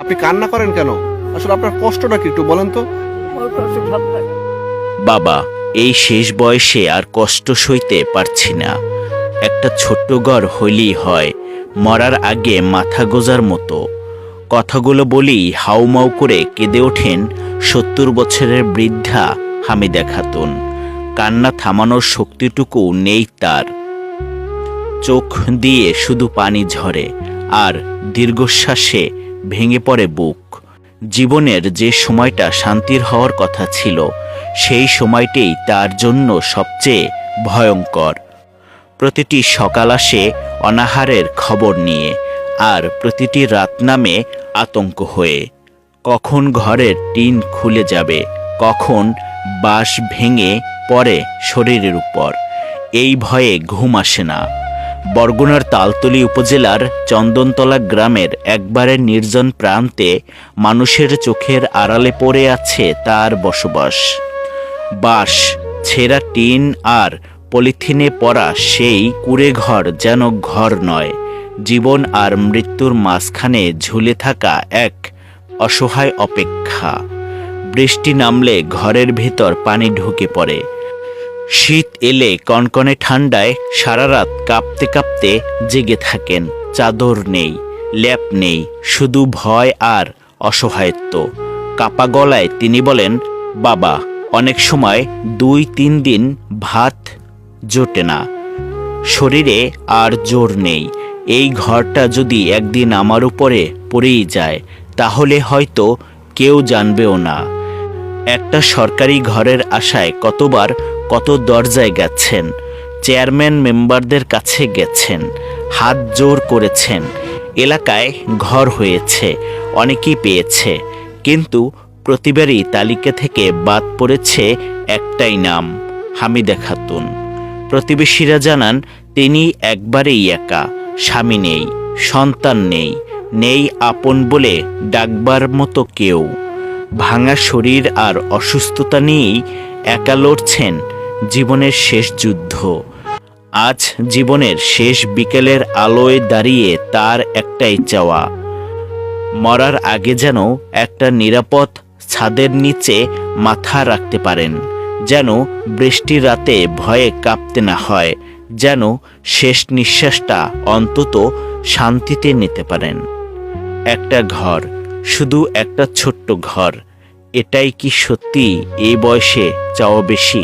আপনি কান্না করেন কেন? আসলে আপনার কষ্টটা কি একটু বলেন তো। আমার কষ্ট সব লাগে। বাবা, এই শেষ বয়সে আর কষ্ট সইতে পারছি না। একটা ছোট্ট ঘর হইলেই হয়, মরার আগে মাথা গোজার মতো। কথাগুলো বলেই হাউমাউ করে কেঁদে ওঠেন ৭০ বছরের বৃদ্ধা হামিদা খাতুন। কান্না থামানোর শক্তিটুকু নেই তার। চোখ দিয়ে শুধু পানি ঝরে, আর দীর্ঘশ্বাসে ভেঙে পড়ে বুক। জীবনের যে সময়টা শান্তির হওয়ার কথা ছিল, সেই সময়টাই তার জন্য সবচেয়ে ভয়ঙ্কর। প্রতিটি সকাল আসে অনাহারের খবর নিয়ে, আর প্রতিটি রাত নামে আতঙ্ক হয়ে। কখন ঘরের টিন খুলে যাবে, কখন বাঁশ ভেঙে পড়ে শরীরের উপর, এই ভয়ে ঘুম আসে না। বরগুনার তালতলী উপজেলার চন্দনতলা গ্রামের একবারে নির্জন প্রান্তে মানুষের চোখের আড়ালে পড়ে আছে তার বসবাস। বাঁশ, ছেঁড়া টিন আর পলিথিনে পড়া সেই কুঁড়ে ঘর যেন ঘর নয়, জীবন আর মৃত্যুর মাঝখানে ঝুলে থাকা এক অসহায় অপেক্ষা। বৃষ্টি নামলে ঘরের ভেতর পানি ঢুকে পড়ে। শীত এলে কনকনে ঠান্ডায় সারা রাত কাঁপতে কাঁপতে জেগে থাকেন। চাদর নেই, লেপ নেই, শুধু ভয় আর অসহায়ত্ব। কাপা গলায় তিনি বলেন, বাবা, অনেক সময় ২-৩ দিন ভাত জোটে না, শরীরে আর জোর নেই। এই ঘরটা যদি একদিন আমার উপরে পড়েই যায়, তাহলে হয়তো কেউ জানবেও না। একটা সরকারি ঘরের আশায় কতবার কত দরজায় গেছেন, চেয়ারম্যান মেম্বারদের কাছে গেছেন, হাত জোর করেছেন। এলাকায় ঘর হয়েছে, অনেকেই পেয়েছে, কিন্তু প্রতিবারই তালিকা থেকে বাদ পড়েছে একটাই নাম, হামিদা খাতুন। প্রতিবেশীরা জানান তিনি একবারেই একা, স্বামী নেই, সন্তান নেই, নেই আপন বলে ডাকবার মতো কেউ। ভাঙা শরীর আর অসুস্থতা নিয়েই একা লড়ছেন জীবনের শেষ যুদ্ধ। আজ জীবনের শেষ বিকেলের আলোয় দাঁড়িয়ে তার একটাই চাওয়া, মরার আগে যেন একটা নিরাপদ ছাদের নিচে মাথা রাখতে পারেন, যেন বৃষ্টির রাতে ভয়ে কাঁপতে না হয়, যেন শেষ নিঃশ্বাসটা অন্তত শান্তিতে নিতে পারেন। একটা ঘর, শুধু একটা ছোট্ট ঘর, এটাই কি সত্যি এই বয়সে চাওয়া বেশি?